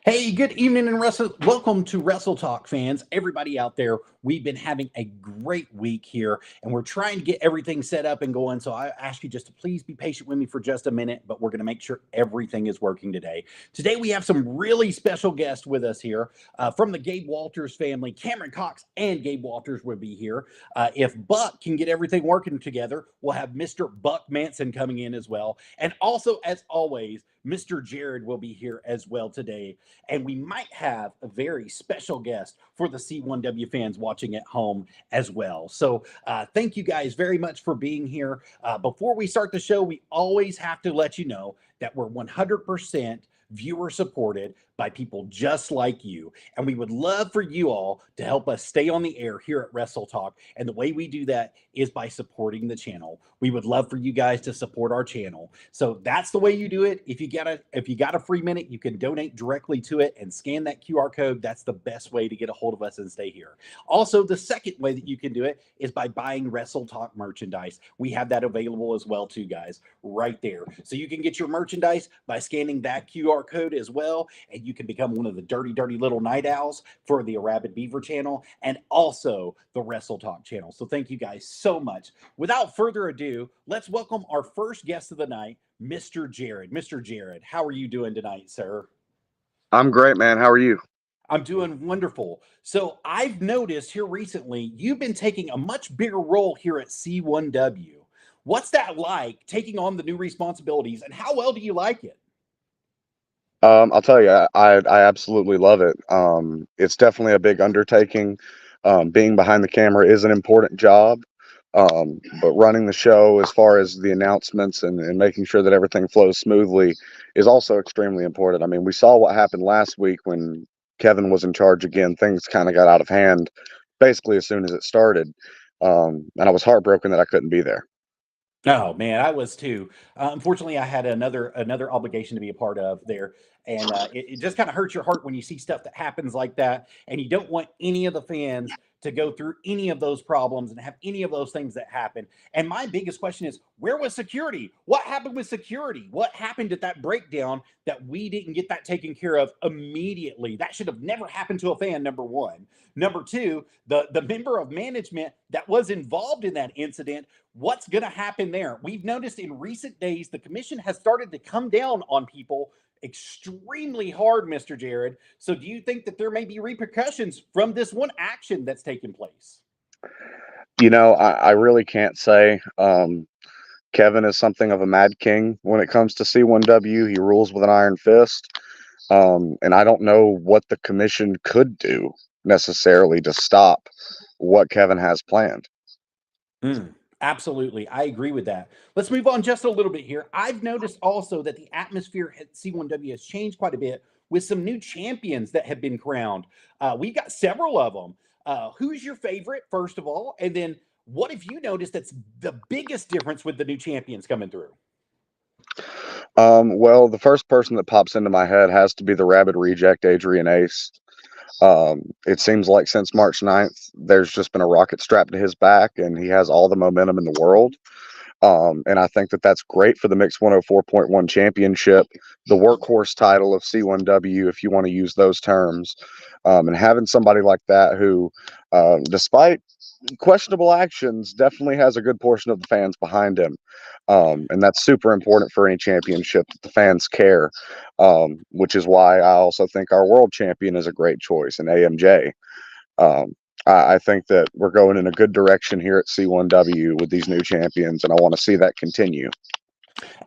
Hey, good evening and welcome to Wrestle Talk fans. Everybody out there, we've been having a great week here and we're trying to get everything set up and going. So I ask you just to please be patient with me for just a minute, but we're going to make sure everything is working today. Today we have some really special guests with us here from the Gabe Walters family. Cameron Coxx and Gabe Walters will be here. If Buck can get everything working together, we'll have Mr. Buck Manson coming in as well. And also, as always, Mr. Jared will be here as well today. And we might have a very special guest for the C1W fans watching at home as well. So thank you guys very much for being here. Before we start the show, we always have to let you know that we're 100% viewer supported by people just like you. And we would love for you all to help us stay on the air here at Wrestle Talk. And the way we do that is by supporting the channel. We would love for you guys to support our channel. So that's the way you do it. If you got a free minute, you can donate directly to it and scan that QR code. That's the best way to get a hold of us and stay here. Also, the second way that you can do it is by buying Wrestle Talk merchandise. We have that available as well too, guys, right there. So you can get your merchandise by scanning that QR code as well, and you can become one of the dirty little night owls for the Rabid Beaver channel and also the Wrestle Talk channel. So thank you guys so much. Without further ado, let's welcome our first guest of the night, Mr. Jared. Mr. Jared, how are you doing tonight, sir? I'm great, man. How are you? I'm doing wonderful. So I've noticed here recently, you've been taking a much bigger role here at C1W. What's that like, taking on the new responsibilities, and how well do you like it? I'll tell you, I absolutely love it. It's definitely a big undertaking. Being behind the camera is an important job, but running the show as far as the announcements and making sure that everything flows smoothly is also extremely important. I mean, we saw what happened last week when Kevin was in charge again. Things kind of got out of hand basically as soon as it started, and I was heartbroken that I couldn't be there. Oh man, I was too. Unfortunately, I had another obligation to be a part of there, and it just kind of hurts your heart when you see stuff that happens like that, and you don't want any of the fans to go through any of those problems and have any of those things that happen. And my biggest question is, where was security? What happened with security? What happened at that breakdown that we didn't get that taken care of immediately? That should have never happened to a fan. Number one. Number two, the member of management that was involved in that incident, what's going to happen there? We've noticed in recent days the commission has started to come down on people extremely hard, Mr. Jared. So do you think that there may be repercussions from this one action that's taken place? I really can't say. Kevin is something of a mad king when it comes to C1W. He rules with an iron fist. And I don't know what the commission could do necessarily to stop what Kevin has planned. Absolutely. I agree with that. Let's move on just a little bit here. I've noticed also that the atmosphere at C1W has changed quite a bit with some new champions that have been crowned. We've got several of them. Who's your favorite, first of all? And then what have you noticed that's the biggest difference with the new champions coming through? Well, the first person that pops into my head has to be the Rabid Reject, Adrian Ace. It seems like since March 9th, there's just been a rocket strapped to his back, and he has all the momentum in the world. And I think that that's great for the Mixed 104.1 championship, the workhorse title of C1W, if you want to use those terms. And having somebody like that who, despite questionable actions, definitely has a good portion of the fans behind him. And that's super important for any championship that the fans care, which is why I also think our world champion is a great choice in A.M.J. Um, I think that we're going in a good direction here at C1W with these new champions, and I want to see that continue.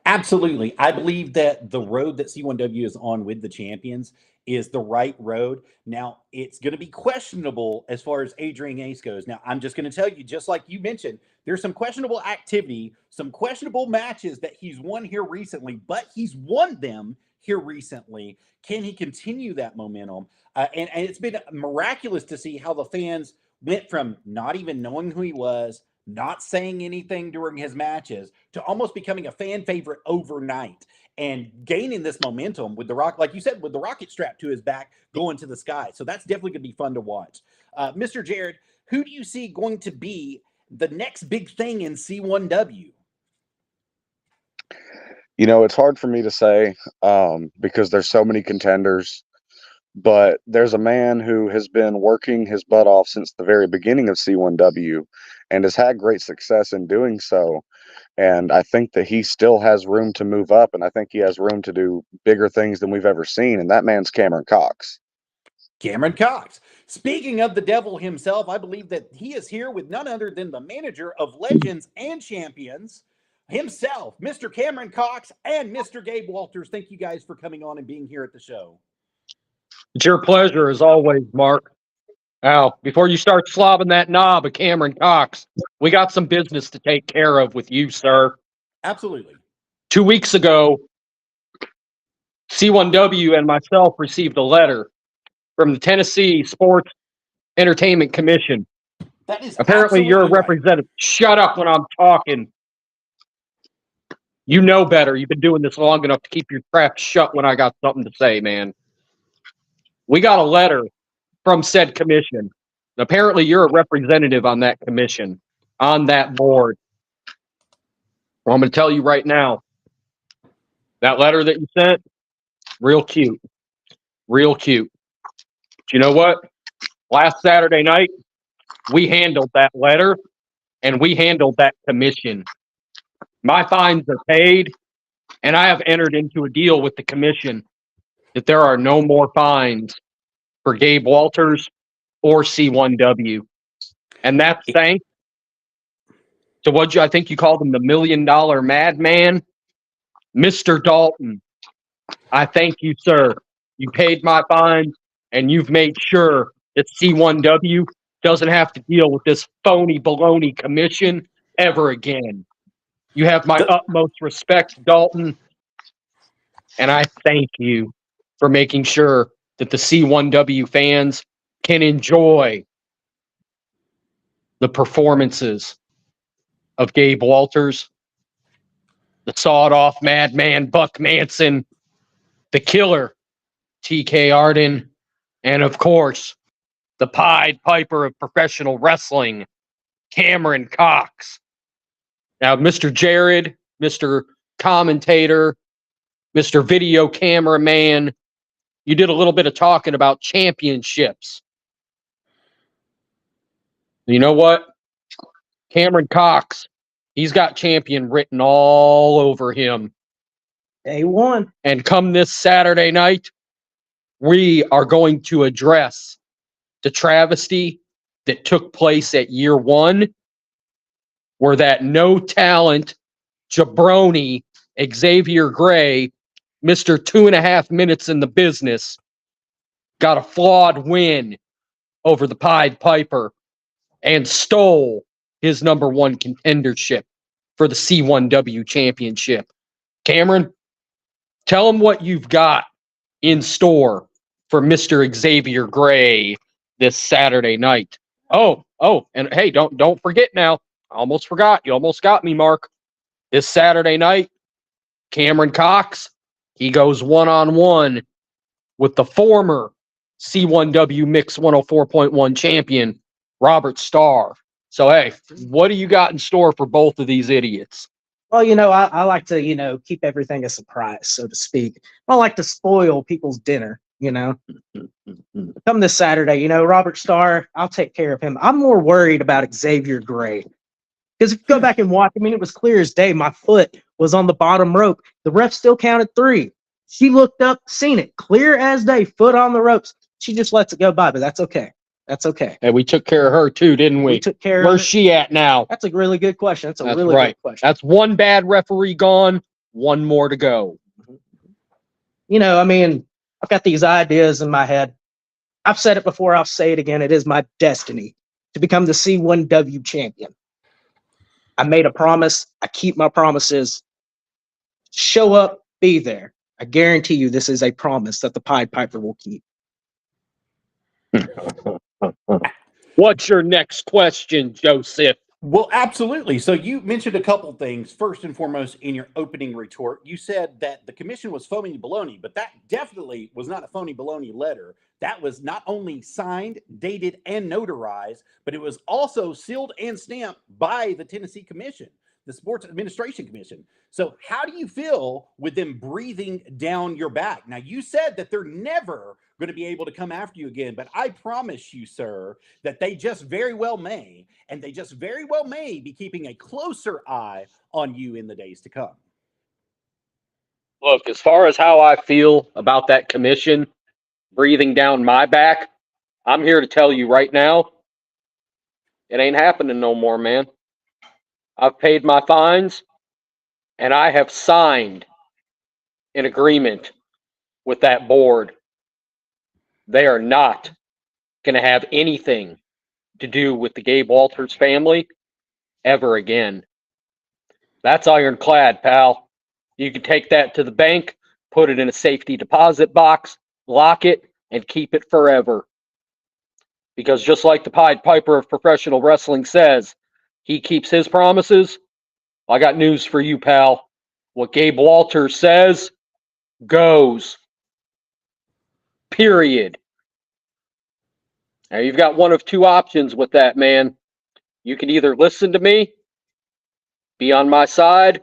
Absolutely. I believe that the road that C1W is on with the champions is the right road. Now, it's going to be questionable as far as Adrian Ace goes. Now, I'm just going to tell you, just like you mentioned, there's some questionable activity, some questionable matches that he's won here recently, but he's won them here recently. Can he continue that momentum? And it's been miraculous to see how the fans went from not even knowing who he was, not saying anything during his matches, to almost becoming a fan favorite overnight and gaining this momentum with the rock, like you said, with the rocket strapped to his back going to the sky. So that's definitely going to be fun to watch. Mr. Jared, who do you see going to be the next big thing in C1W? It's hard for me to say because there's so many contenders. But there's a man who has been working his butt off since the very beginning of C1W and has had great success in doing so. And I think that he still has room to move up, and I think he has room to do bigger things than we've ever seen. And that man's Cameron Coxx. Cameron Coxx. Speaking of the devil himself, I believe that he is here with none other than the manager of Legends and Champions himself, Mr. Cameron Coxx and Mr. Gabe Walters. Thank you guys for coming on and being here at the show. It's your pleasure as always, Mark. Now, before you start slobbing that knob of Cameron Coxx, we got some business to take care of with you, sir. Absolutely. 2 weeks ago, C1W and myself received a letter from the Tennessee Sports Entertainment Commission. That is apparently you're a absolutely right. representative. Shut up when I'm talking. You know better. You've been doing this long enough to keep your trap shut when I got something to say, man. We got a letter from said commission. Apparently you're a representative on that commission, on that board. Well, I'm going to tell you right now, that letter that you sent, real cute. Real cute. But you know what? Last Saturday night, we handled that letter and we handled that commission. My fines are paid, and I have entered into a deal with the commission that there are no more fines for Gabe Walters or C1W. And that's thanks to what I think you called him, the $1 million madman, Mr. Dalton. I thank you, sir. You paid my fines, and you've made sure that C1W doesn't have to deal with this phony baloney commission ever again. You have my utmost respect, Dalton, and I thank you for making sure that the C1W fans can enjoy the performances of Gabe Walters, the sawed-off madman Buck Manson, the killer TK Arden, and of course, the Pied Piper of professional wrestling, Cameron Coxx. Now, Mr. Jared, Mr. Commentator, Mr. Video Cameraman, you did a little bit of talking about championships. You know what? Cameron Coxx, he's got champion written all over him. A1. And come this Saturday night, we are going to address the travesty that took place at year one, where that no talent jabroni Xavier Gray, Mr. 2.5 minutes in the business, got a flawed win over the Pied Piper and stole his #1 contendership for the C1W championship. Cameron, tell him what you've got in store for Mr. Xavier Gray this Saturday night. Oh, and hey, don't forget now. I almost forgot. You almost got me, Mark. This Saturday night, Cameron Coxx, he goes one-on-one with the former C1W Mix 104.1 champion, Robert Starr. So, hey, what do you got in store for both of these idiots? Well, I like to, keep everything a surprise, so to speak. I like to spoil people's dinner, Come this Saturday, Robert Starr, I'll take care of him. I'm more worried about Xavier Gray. Because if you go back and watch, it was clear as day. My foot was on the bottom rope. The ref still counted 3. She looked up, seen it, clear as day, foot on the ropes. She just lets it go by, but that's okay. That's okay. And we took care of her too, didn't we? We took care Where's of she at now? That's a really good question. That's That's really right. good question. That's one bad referee gone, one more to go. I've got these ideas in my head. I've said it before, I'll say it again. It is my destiny to become the C1W champion. I made a promise. I keep my promises. Show up, be there. I guarantee you this is a promise that the Pied Piper will keep. What's your next question, Joseph? Well, absolutely. So you mentioned a couple things. First and foremost, in your opening retort, you said that the commission was phony baloney, but that definitely was not a phony baloney letter. That was not only signed, dated, and notarized, but it was also sealed and stamped by the Tennessee Commission. the Sports Administration Commission. So how do you feel with them breathing down your back? Now, you said that they're never going to be able to come after you again, but I promise you, sir, that they just very well may, and they just very well may be keeping a closer eye on you in the days to come. Look, as far as how I feel about that commission breathing down my back, I'm here to tell you right now, it ain't happening no more, man. I've paid my fines, and I have signed an agreement with that board. They are not going to have anything to do with the Gabe Walters family ever again. That's ironclad, pal. You can take that to the bank, put it in a safety deposit box, lock it, and keep it forever. Because just like the Pied Piper of professional wrestling says, he keeps his promises. I got news for you, pal. What Gabe Walters says goes. Period. Now, you've got one of two options with that, man. You can either listen to me, be on my side,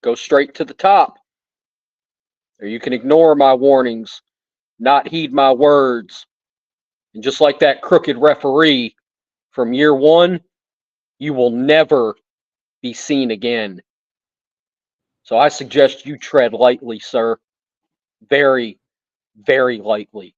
go straight to the top, or you can ignore my warnings, not heed my words. And just like that crooked referee from year one, you will never be seen again. So I suggest you tread lightly, sir. Very, very lightly.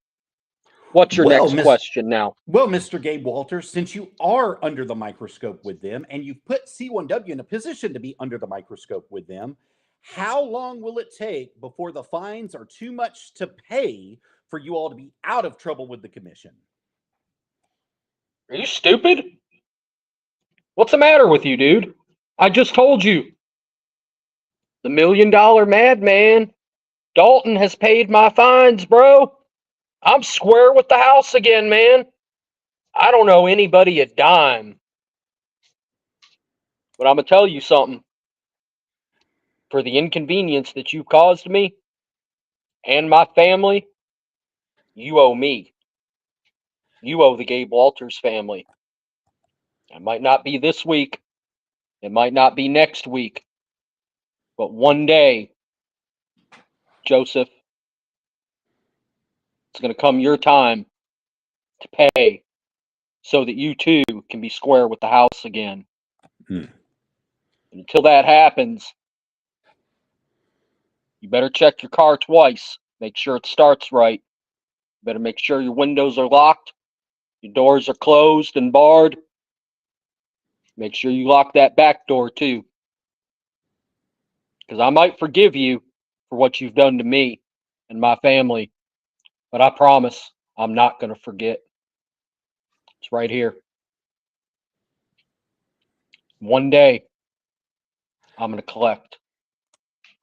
What's your next question now? Well, Mr. Gabe Walters, since you are under the microscope with them and you've put C1W in a position to be under the microscope with them, how long will it take before the fines are too much to pay for you all to be out of trouble with the commission? Are you stupid? What's the matter with you, dude? I just told you. The $1 Million Madman, Dalton, has paid my fines, bro. I'm square with the house again, man. I don't owe anybody a dime. But I'm going to tell you something. For the inconvenience that you caused me and my family, you owe me. You owe the Gabe Walters family. It might not be this week. It might not be next week. But one day, Joseph, it's going to come your time to pay so that you too can be square with the house again. And until that happens, you better check your car twice. Make sure it starts right. You better make sure your windows are locked. Your doors are closed and barred. Make sure you lock that back door too. Because I might forgive you for what you've done to me and my family. But I promise I'm not going to forget. It's right here. One day, I'm going to collect.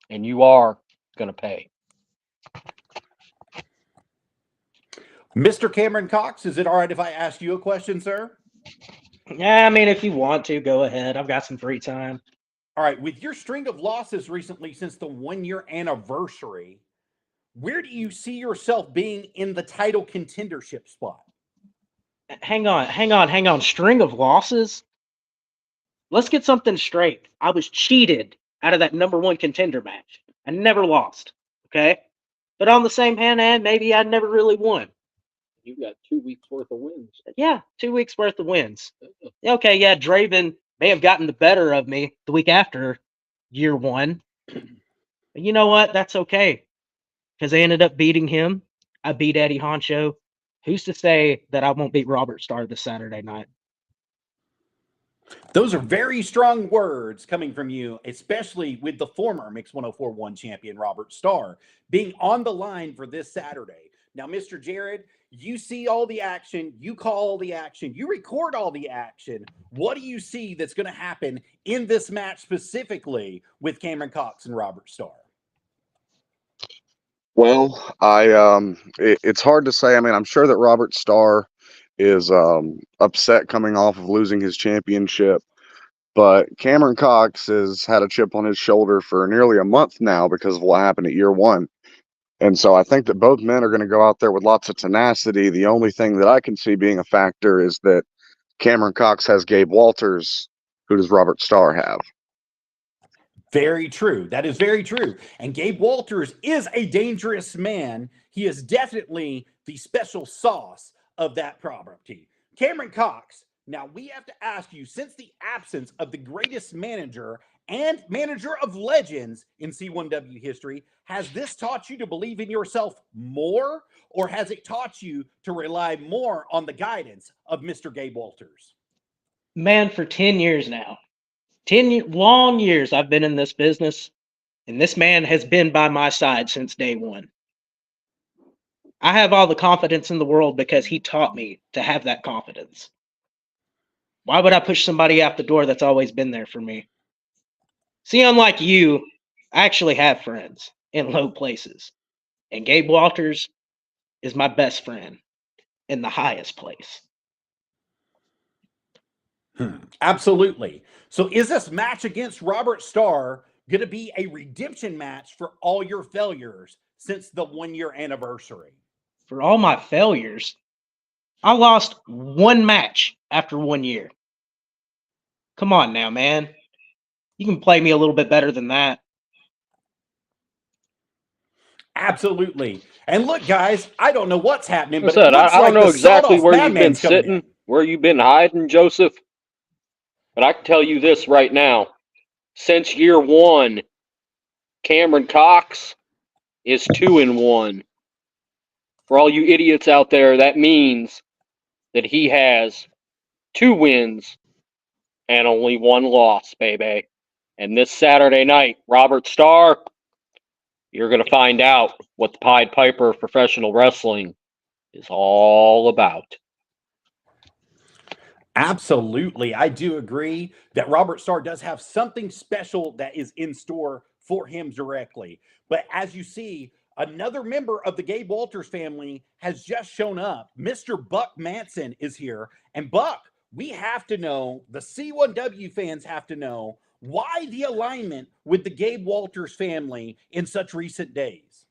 And you are going to pay. Mr. Cameron Coxx, is it all right if I ask you a question, sir? Yeah, I mean, if you want to, go ahead. I've got some free time. All right. With your string of losses recently since the 1-year anniversary, where do you see yourself being in the title contendership spot? Hang on. String of losses? Let's get something straight. I was cheated out of that #1 contender match. I never lost. Okay? But on the same hand, maybe I never really won. You got 2 weeks worth of wins. Yeah, 2 weeks worth of wins. Okay, yeah, Draven may have gotten the better of me the week after year 1. But you know what? That's okay. Because I ended up beating him. I beat Eddie Honcho. Who's to say that I won't beat Robert Starr this Saturday night? Those are very strong words coming from you, especially with the former Mix 1041 champion, Robert Starr, being on the line for this Saturday. Now, Mr. Jared, you see all the action, you call all the action, you record all the action. What do you see that's going to happen in this match specifically with Cameron Coxx and Robert Starr? Well, it's hard to say. I mean, I'm sure that Robert Starr is upset coming off of losing his championship, but Cameron Coxx has had a chip on his shoulder for nearly a month now because of what happened at year 1. And so I think that both men are going to go out there with lots of tenacity. The only thing that I can see being a factor is that Cameron Coxx has Gabe Walters, who does Robert Starr have? Very true. That is very true. And Gabe Walters is a dangerous man. He is definitely the special sauce of that property. Cameron Coxx, now we have to ask you, since the absence of the greatest manager and manager of legends in C1W history, has this taught you to believe in yourself more, or has it taught you to rely more on the guidance of Mr. Gabe Walters? Man, for 10 years now, 10 long years I've been in this business, and this man has been by my side since day one. I have all the confidence in the world because he taught me to have that confidence. Why would I push somebody out the door that's always been there for me? See, unlike you, I actually have friends in low places. And Gabe Walters is my best friend in the highest place. Absolutely. So is this match against Robert Starr going to be a redemption match for all your failures since the 1-year anniversary? For all my failures, I lost one match after 1 year. Come on now, man. You can play me a little bit better than that. Absolutely. And look, guys, I don't know what's happening, but I said, it looks I like don't know the exactly sawed-off where you've been madman's coming in. sitting, where you've been hiding, Joseph. But I can tell you this right now. Since year one, Cameron Coxx is 2-1. For all you idiots out there, that means that he has 2 wins and only 1 loss, baby. And this Saturday night, Robert Starr, you're going to find out what the Pied Piper of professional wrestling is all about. Absolutely. I do agree that Robert Starr does have something special that is in store for him directly. But as you see, another member of the Gabe Walters family has just shown up. Mr. Buck Manson is here. And Buck, we have to know, the C1W fans have to know, why the alignment with the Gabe Walters family in such recent days?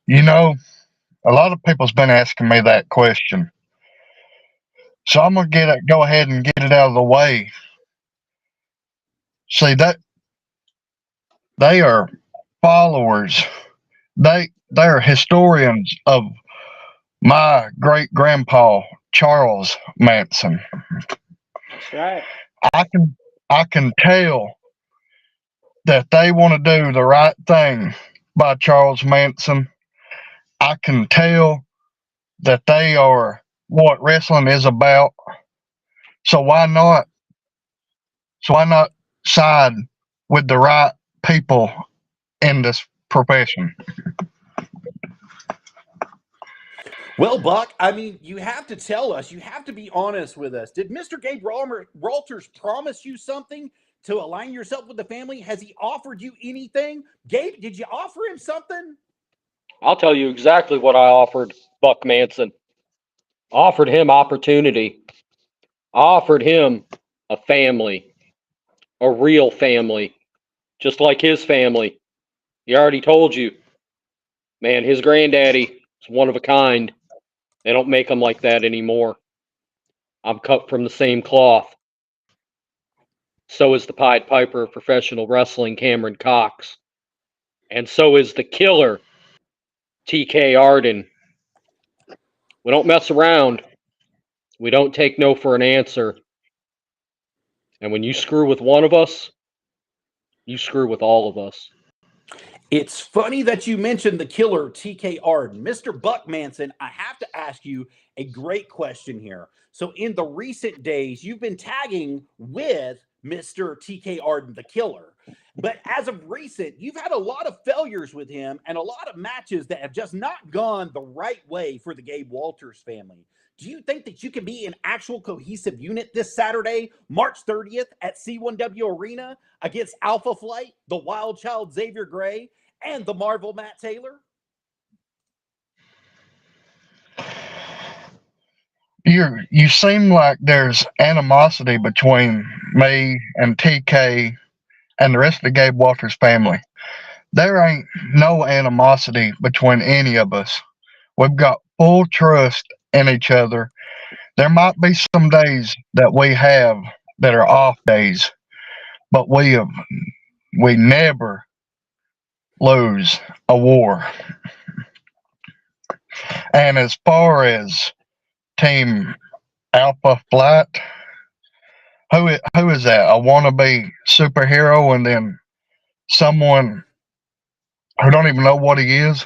You know, a lot of people's been asking me that question. So I'm gonna go ahead and get it out of the way. See, that they are followers. They are historians of my great grandpa Charles Manson. That's right. I can tell that they want to do the right thing by Charles Manson. I can tell that they are what wrestling is about. So why not? So why not side with the right people in this profession? Well, Buck, I mean, you have to tell us, you have to be honest with us. Did Mr. Gabe Walters promise you something to align yourself with the family? Has he offered you anything? Gabe, did you offer him something? I'll tell you exactly what I offered Buck Manson. I offered him opportunity. I offered him a family, a real family, just like his family. He already told you, man, his granddaddy is one of a kind. They don't make them like that anymore. I'm cut from the same cloth. So is the Pied Piper of professional wrestling, Cameron Coxx. And so is the killer, TK Arden. We don't mess around. We don't take no for an answer. And when you screw with one of us, you screw with all of us. It's funny that you mentioned the killer, TK Arden. Mr. Buck Manson, I have to ask you a great question here. So in the recent days, you've been tagging with Mr. TK Arden, the killer. But as of recent, you've had a lot of failures with him and a lot of matches that have just not gone the right way for the Gabe Walters family. Do you think that you can be an actual cohesive unit this Saturday, March 30th at C1W Arena against Alpha Flight, the Wild Child Xavier Gray, and the Marvel Matt Taylor? You seem like there's animosity between me and TK and the rest of the Gabe Walters family. There ain't no animosity between any of us. We've got full trust in each other. There might be some days that we have that are off days, but we never lose a war. And as far as Team Alpha Flight, who is that? A wannabe superhero, and then someone who don't even know what he is?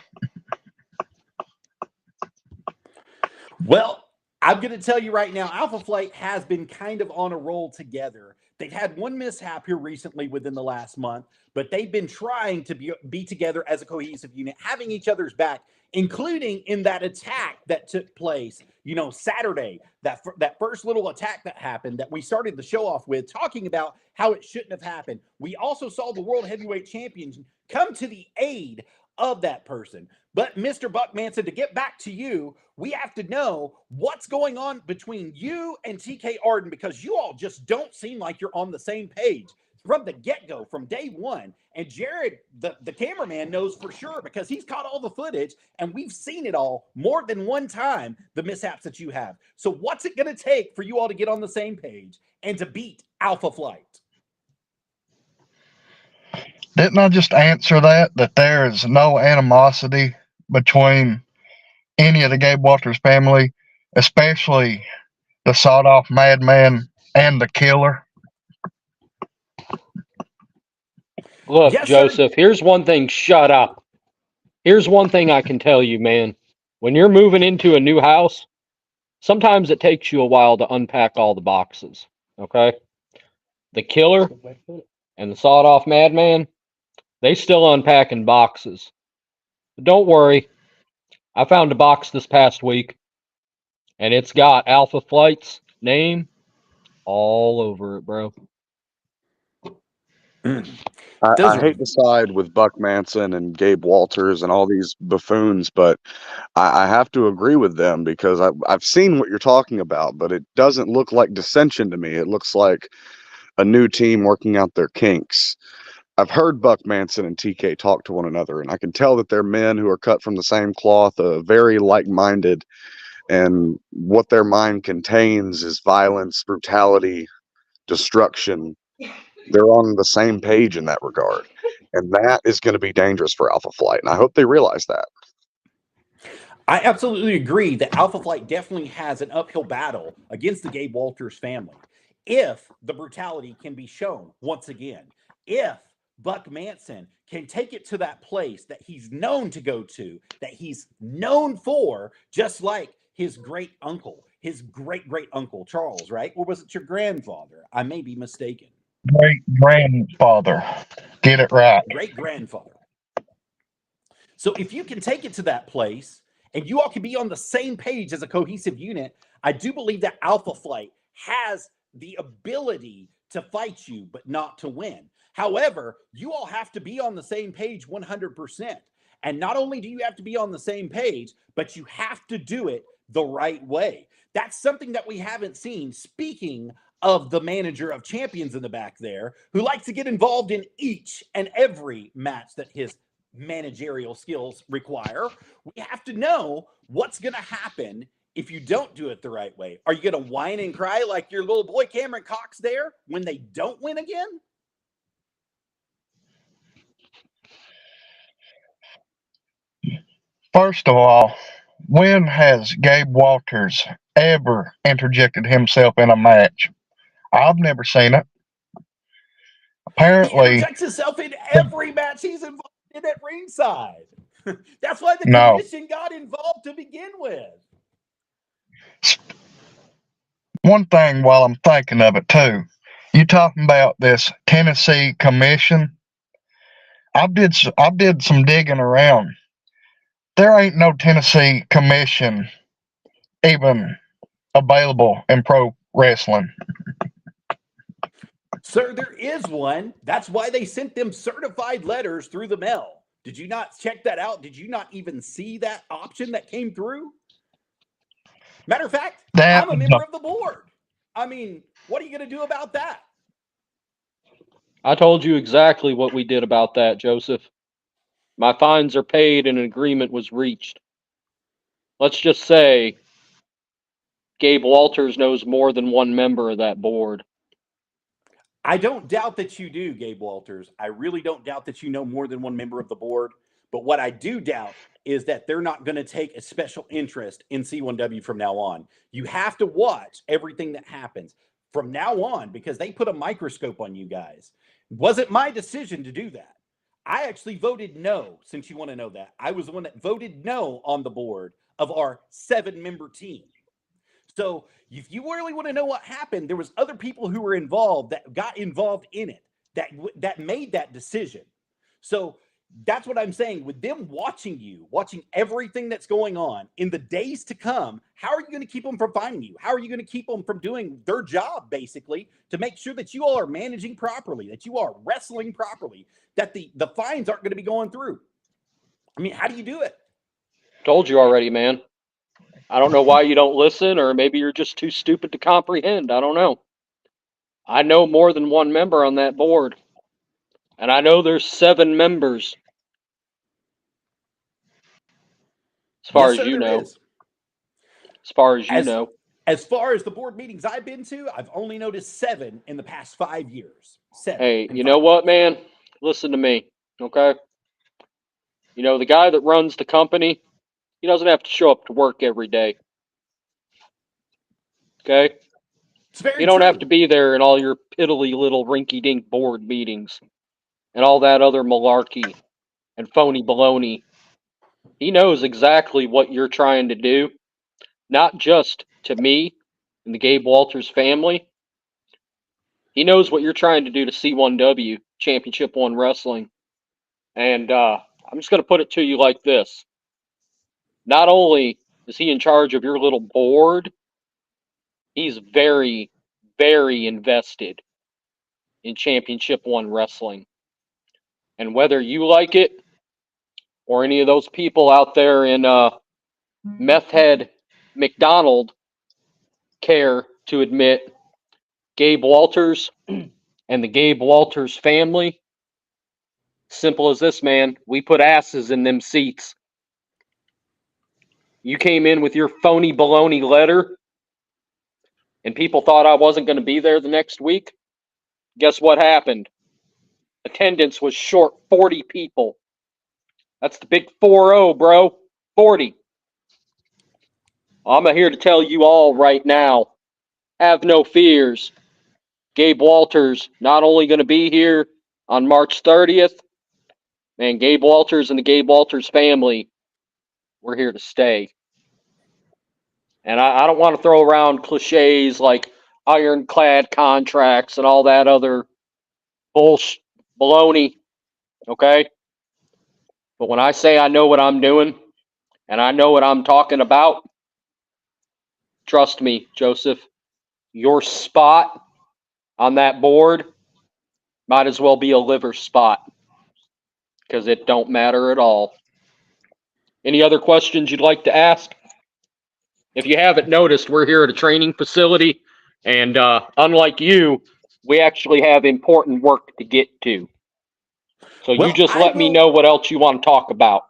Well, I'm going to tell you right now, Alpha Flight has been kind of on a roll together. They've had one mishap here recently within the last month, but they've been trying to be together as a cohesive unit, having each other's back, including in that attack that took place, Saturday, that first little attack that happened that we started the show off with, talking about how it shouldn't have happened. We also saw the World Heavyweight Champions come to the aid of that person. But Mr. Buck Manson, to get back to you, we have to know what's going on between you and TK Arden, because you all just don't seem like you're on the same page from the get-go, from day one. And Jared, the cameraman, knows for sure because he's caught all the footage and we've seen it all more than one time, the mishaps that you have. So what's it going to take for you all to get on the same page and to beat Alpha Flight? Didn't I just answer that there is no animosity between any of the Gabe Walters family, especially the sawed-off madman and the killer? Look, Yes, Joseph, here's one thing. Shut up. Here's one thing I can tell you, man. When you're moving into a new house, sometimes it takes you a while to unpack all the boxes, okay? The killer and the sawed-off madman, they still unpacking boxes. But don't worry. I found a box this past week, and it's got Alpha Flight's name all over it, bro. I hate to side with Buck Manson and Gabe Walters and all these buffoons, but I have to agree with them because I've seen what you're talking about, but it doesn't look like dissension to me. It looks like a new team working out their kinks. I've heard Buck Manson and TK talk to one another, and I can tell that they're men who are cut from the same cloth, very like-minded, and what their mind contains is violence, brutality, destruction. They're on the same page in that regard. And that is going to be dangerous for Alpha Flight. And I hope they realize that. I absolutely agree that Alpha Flight definitely has an uphill battle against the Gabe Walters family. If the brutality can be shown once again, if Buck Manson can take it to that place that he's known to go to, that he's known for, just like his great uncle, his great uncle Charles, right? Or was it your grandfather? I may be mistaken. Great grandfather. Get it right. Great grandfather. So if you can take it to that place and you all can be on the same page as a cohesive unit, I do believe that Alpha Flight has the ability to fight you, but not to win. However, you all have to be on the same page 100%. And not only do you have to be on the same page, but you have to do it the right way. That's something that we haven't seen. Speaking of the manager of champions in the back there, who likes to get involved in each and every match that his managerial skills require, we have to know what's going to happen if you don't do it the right way. Are you going to whine and cry like your little boy Cameron Coxx there when they don't win again? First of all, when has Gabe Walters ever interjected himself in a match? I've never seen it. He Apparently, interjects himself in every match he's involved in at ringside. That's why the no. commission got involved to begin with. One thing while I'm thinking of it too, you talking about this Tennessee commission? I did some digging around. There ain't no Tennessee commission even available in pro wrestling. Sir, there is one. That's why they sent them certified letters through the mail. Did you not check that out? Did you not even see that option that came through? Matter of fact, I'm a member of the board. I mean, what are you going to do about that? I told you exactly what we did about that, Joseph. My fines are paid and an agreement was reached. Let's just say Gabe Walters knows more than one member of that board. I don't doubt that you do, Gabe Walters. I really don't doubt that you know more than one member of the board. But what I do doubt is that they're not going to take a special interest in C1W from now on. You have to watch everything that happens from now on because they put a microscope on you guys. It wasn't my decision to do that. I actually voted no, since you want to know that. I was the one that voted no on the board of our 7-member team. So if you really want to know what happened, there was other people who were involved that got involved in it, that made that decision. So that's what I'm saying. With them watching you, watching everything that's going on in the days to come, how are you going to keep them from finding you? How are you going to keep them from doing their job, basically, to make sure that you all are managing properly, that you are wrestling properly, that the fines aren't going to be going through? I mean, how do you do it? Told you already, man. I don't know why you don't listen, or maybe you're just too stupid to comprehend. I don't know. I know more than one member on that board. And I know there's 7 members. As far Yes, as sir, you there know. is. As far as you know. As far as the board meetings I've been to, I've only noticed 7 in the past 5 years. 7. Hey, you know what, man? Listen to me, okay? You know, the guy that runs the company, he doesn't have to show up to work every day. Okay? It's very You don't true. have to be there in all your piddly little rinky-dink board meetings and all that other malarkey and phony baloney. He knows exactly what you're trying to do, not just to me and the Gabe Walters family. He knows what you're trying to do to C1W, Championship One Wrestling. And I'm just going to put it to you like this. Not only is he in charge of your little board, he's very, very invested in Championship One Wrestling. And whether you like it or any of those people out there in Meth Head McDonald care to admit, Gabe Walters and the Gabe Walters family, simple as this, man, we put asses in them seats. You came in with your phony baloney letter and people thought I wasn't going to be there the next week. Guess what happened? Attendance was short 40 people. That's the big 4-0, bro. 40. I'm here to tell you all right now, have no fears. Gabe Walters not only going to be here on March 30th, man, Gabe Walters and the Gabe Walters family, we're here to stay. And I don't want to throw around cliches like ironclad contracts and all that other bullshit, baloney, okay? But when I say I know what I'm doing and I know what I'm talking about, trust me, Joseph, your spot on that board might as well be a liver spot because it don't matter at all. Any other questions you'd like to ask? If you haven't noticed, we're here at a training facility, and unlike you, we actually have important work to get to. So you just let me know what else you want to talk about.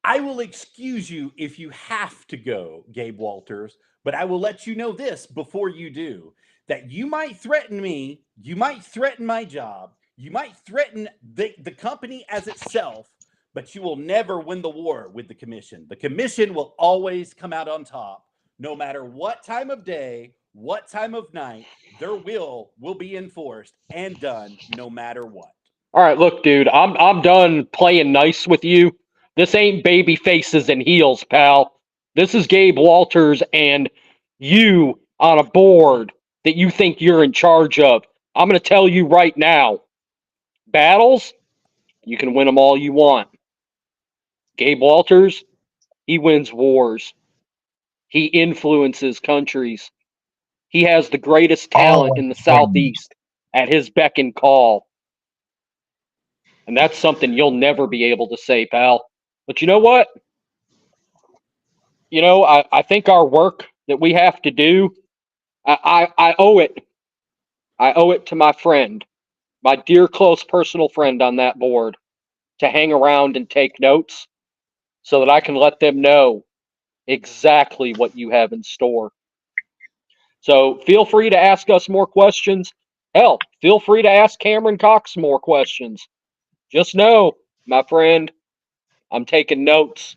I will excuse you if you have to go, Gabe Walters, but I will let you know this before you do, that you might threaten me, you might threaten my job, you might threaten the company as itself, but you will never win the war with the commission. The commission will always come out on top, no matter what time of day, what time of night, their will be enforced and done no matter what. All right, look, dude, I'm done playing nice with you. This ain't baby faces and heels, pal. This is Gabe Walters and you on a board that you think you're in charge of. I'm going to tell you right now, battles, you can win them all you want. Gabe Walters, he wins wars. He influences countries. He has the greatest talent in the Southeast at his beck and call. And that's something you'll never be able to say, pal. But you know what? You know, I think our work that we have to do, I owe it. I owe it to my friend, my dear close personal friend on that board, to hang around and take notes so that I can let them know exactly what you have in store. So feel free to ask us more questions. Hell, feel free to ask Cameron Coxx more questions. Just know, my friend, I'm taking notes.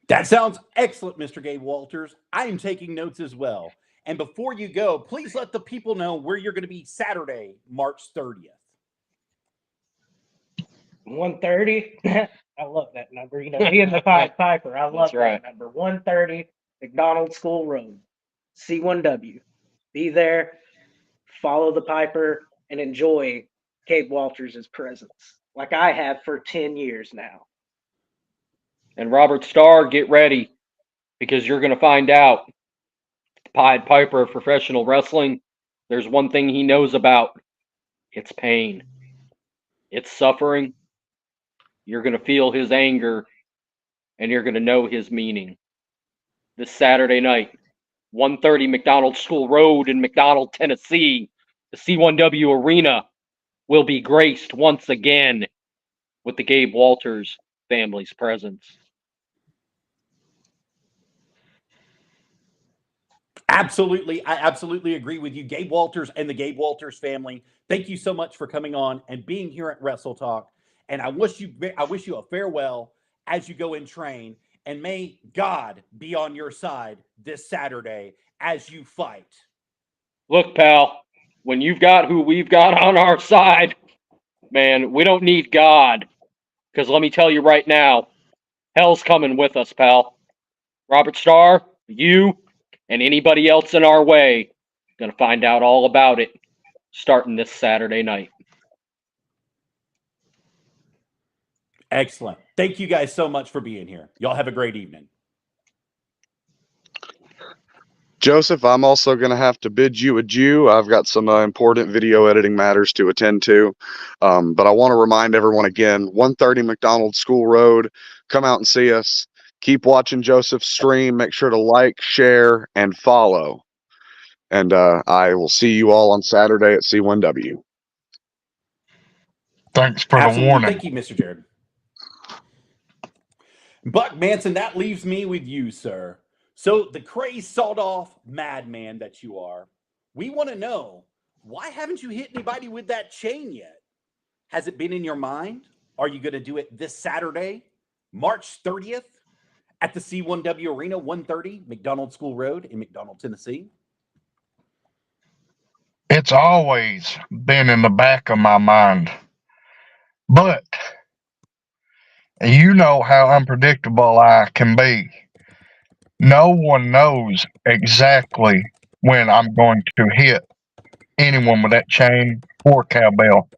That sounds excellent, Mr. Gabe Walters. I am taking notes as well. And before you go, please let the people know where you're going to be Saturday, March 30th. 1:30. I love that number. You know, me and the Pied Piper. I love that number. 1:30, McDonald School Road, C1W. Be there, follow the Piper, and enjoy Gabe Walters' presence, like I have for 10 years now. And Robert Starr, get ready, because you're going to find out the Pied Piper of professional wrestling, there's one thing he knows about. It's pain. It's suffering. You're going to feel his anger, and you're going to know his meaning. This Saturday night, 1:30 McDonald School Road in McDonald, Tennessee, the C1W Arena will be graced once again with the Gabe Walters family's presence. Absolutely. I absolutely agree with you. Gabe Walters and the Gabe Walters family, thank you so much for coming on and being here at Wrestle Talk. And I wish you a farewell as you go and train. And may God be on your side this Saturday as you fight. Look, pal, when you've got who we've got on our side, man, we don't need God. Because let me tell you right now, hell's coming with us, pal. Robert Starr, you, and anybody else in our way, gonna find out all about it starting this Saturday night. Excellent. Thank you guys so much for being here. Y'all have a great evening. Joseph, I'm also going to have to bid you adieu. I've got some important video editing matters to attend to. But I want to remind everyone again, 1:30 McDonald School Road. Come out and see us. Keep watching Joseph's stream. Make sure to like, share, and follow. And I will see you all on Saturday at C1W. Thanks for Absolutely. the warning. Thank you, Mr. Jared. Buck Manson, that leaves me with you, sir. So the crazed, sawed-off madman that you are, we want to know, why haven't you hit anybody with that chain yet? Has it been in your mind? Are you going to do it this Saturday, March 30th, at the C1W Arena, 1:30 McDonald School Road in McDonald, Tennessee? It's always been in the back of my mind. But you know how unpredictable I can be. No one knows exactly when I'm going to hit anyone with that chain or cowbell.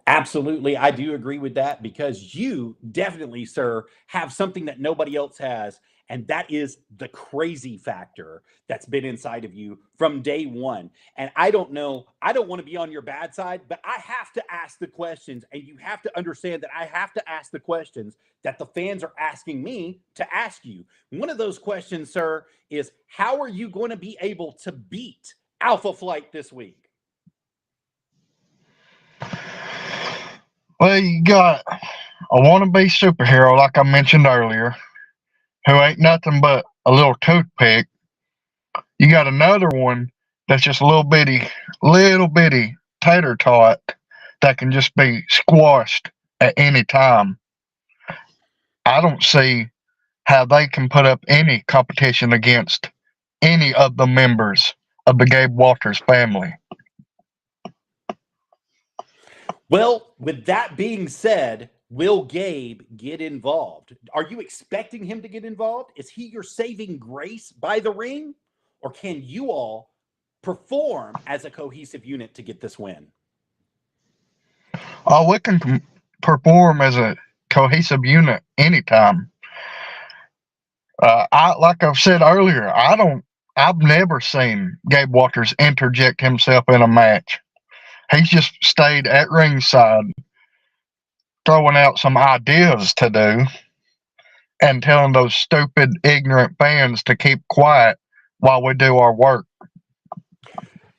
Absolutely. I do agree with that, because you definitely, sir, have something that nobody else has. And that is the crazy factor that's been inside of you from day one. And I don't know, I don't want to be on your bad side, but I have to ask the questions. And you have to understand that I have to ask the questions that the fans are asking me to ask you. One of those questions, sir, is how are you going to be able to beat Alpha Flight this week? Well, you got a wannabe superhero, like I mentioned earlier, who ain't nothing but a little toothpick. You got another one that's just a little bitty tater tot that can just be squashed at any time. I don't see how they can put up any competition against any of the members of the Gabe Walters family. Well, with that being said, will Gabe get involved? Are you expecting him to get involved? Is he your saving grace by the ring? Or can you all perform as a cohesive unit to get this win? Oh, we can perform as a cohesive unit anytime. Like I've said earlier, I've never seen Gabe Walters interject himself in a match. He's just stayed at ringside, throwing out some ideas to do and telling those stupid, ignorant fans to keep quiet while we do our work.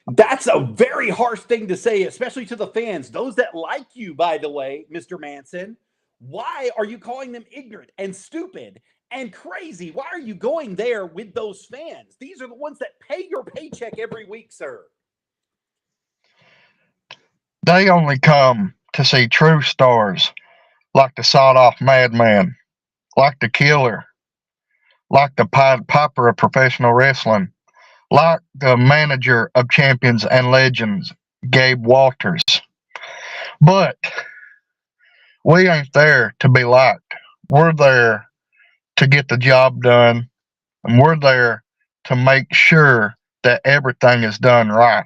That's a very harsh thing to say, especially to the fans. Those that like you, by the way, Mr. Manson. Why are you calling them ignorant and stupid and crazy? Why are you going there with those fans? These are the ones that pay your paycheck every week, sir. They only come to see true stars like the sawed-off Madman, like the Killer, like the Pied Piper of professional wrestling, like the manager of champions and legends, Gabe Walters. But we ain't there to be liked. We're there to get the job done, and we're there to make sure that everything is done right.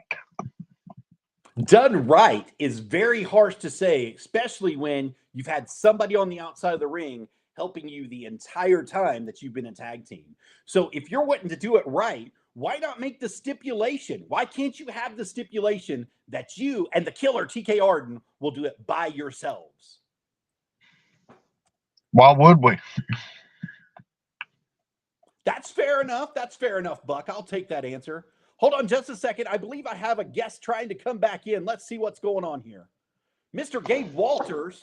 Done right is very harsh to say, especially when you've had somebody on the outside of the ring helping you the entire time that you've been a tag team. So if you're wanting to do it right, why not make the stipulation? Why can't you have the stipulation that you and the Killer, TK Arden, will do it by yourselves? Why would we? That's fair enough. That's fair enough, Buck. I'll take that answer. Hold on just a second. I believe I have a guest trying to come back in. Let's see what's going on here. Mr. Gabe Walters,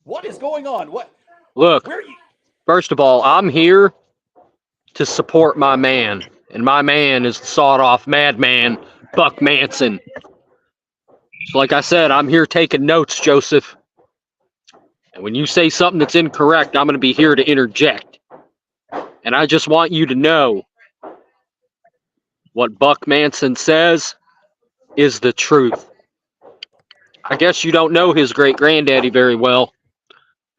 what is going on? Look, Where are you? first of all, I'm here to support my man, and my man is the sawed-off madman, Buck Manson. So like I said, I'm here taking notes, Joseph. And when you say something that's incorrect, I'm going to be here to interject. And I just want you to know what Buck Manson says is the truth. I guess you don't know his great-granddaddy very well,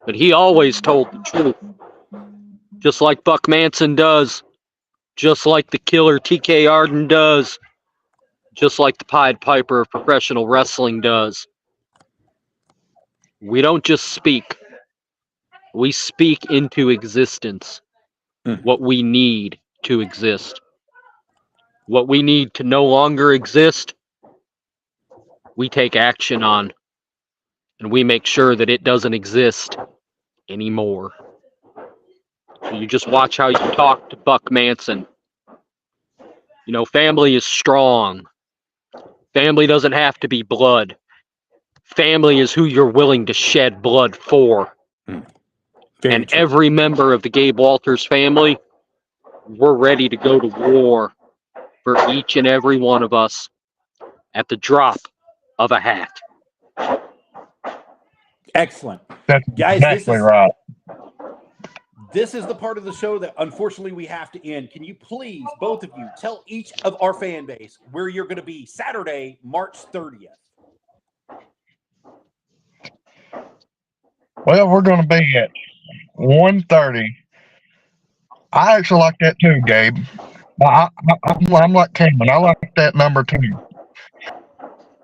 but he always told the truth. Just like Buck Manson does, just like the Killer TK Arden does, just like the Pied Piper of professional wrestling does. We don't just speak. We speak into existence what we need to exist. What we need to no longer exist, we take action on, and we make sure that it doesn't exist anymore. So you just watch how you talk to Buck Manson. You know, family is strong. Family doesn't have to be blood. Family is who you're willing to shed blood for. And true. every member of the Gabe Walters family, we're ready to go to war for each and every one of us at the drop of a hat. Excellent. That's Guys, exactly right. This is the part of the show that unfortunately we have to end. Can you please, both of you, tell each of our fan base where you're going to be Saturday, March 30th? Well, we're going to be at 1:30. I actually like that too, Gabe. I'm like Cameron. I like that number too.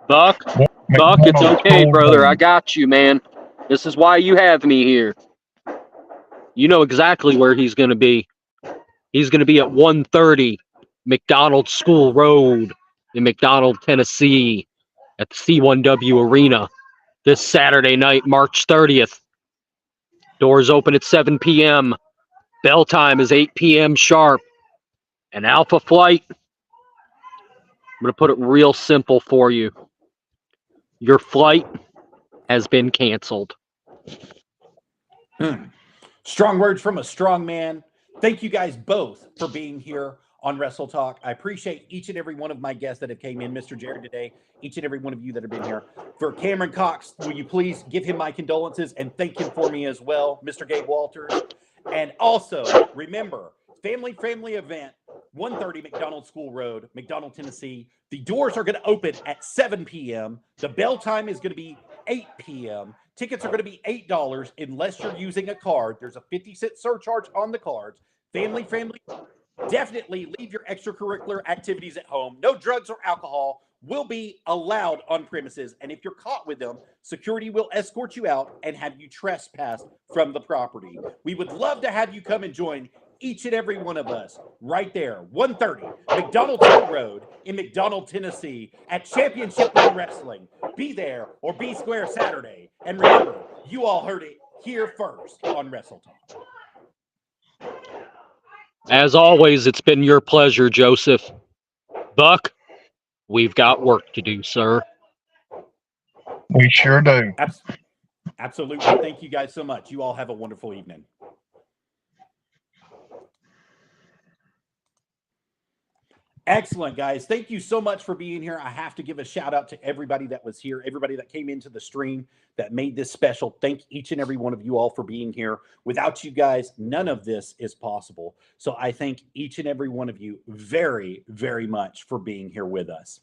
Buck, it's okay, brother. I got you, man. This is why you have me here. You know exactly where he's going to be. He's going to be at 1:30 McDonald School Road in McDonald, Tennessee at the C1W Arena this Saturday night, March 30th. Doors open at 7 p.m. Bell time is 8 p.m. sharp. And Alpha Flight, I'm going to put it real simple for you. Your flight has been canceled. Strong words from a strong man. Thank you guys both for being here on Wrestle Talk. I appreciate each and every one of my guests that have came in, Mr. Jared today, each and every one of you that have been here. For Cameron Coxx, will you please give him my condolences and thank him for me as well, Mr. Gabe Walters. And also, remember, family event, 1:30 McDonald School Road, McDonald, Tennessee. The doors are going to open at 7 p.m. The bell time is going to be 8 p.m. Tickets are going to be $8 unless you're using a card. There's a 50-cent surcharge on the cards. Family, definitely leave your extracurricular activities at home. No drugs or alcohol will be allowed on premises. And if you're caught with them, security will escort you out and have you trespassed from the property. We would love to have you come and join each and every one of us right there, 1:30 McDonald School Road in McDonald, Tennessee at Championship Wrestling. Be there or be square Saturday. And remember, you all heard it here first on Wrestle Talk. As always, it's been your pleasure, Joseph. Buck, we've got work to do, sir. We sure do. Absolutely. Thank you guys so much. You all have a wonderful evening. Excellent, guys. Thank you so much for being here. I have to give a shout out to everybody that was here, everybody that came into the stream that made this special. Thank each and every one of you all for being here. Without you guys, none of this is possible. So I thank each and every one of you very, very much for being here with us.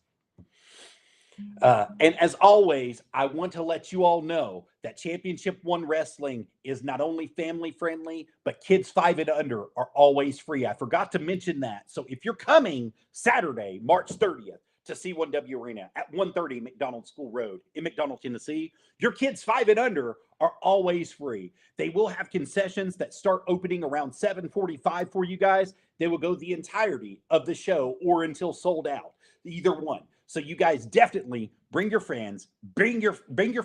And as always, I want to let you all know that Championship One Wrestling is not only family friendly, but kids 5 and under are always free. I forgot to mention that. So if you're coming Saturday, March 30th to C1W Arena at 130 McDonald School Road in McDonald, Tennessee, your kids 5 and under are always free. They will have concessions that start opening around 7:45 for you guys. They will go the entirety of the show or until sold out, either one. So you guys definitely bring your friends, bring your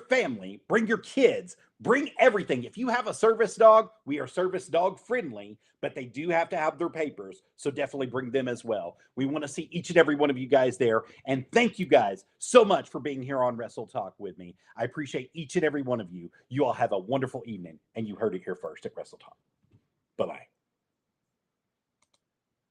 family, bring your kids, bring everything. If you have a service dog, we are service dog friendly, but they do have to have their papers. So definitely bring them as well. We want to see each and every one of you guys there. And thank you guys so much for being here on Wrestle Talk with me. I appreciate each and every one of you. You all have a wonderful evening, and you heard it here first at Wrestle Talk. Bye-bye.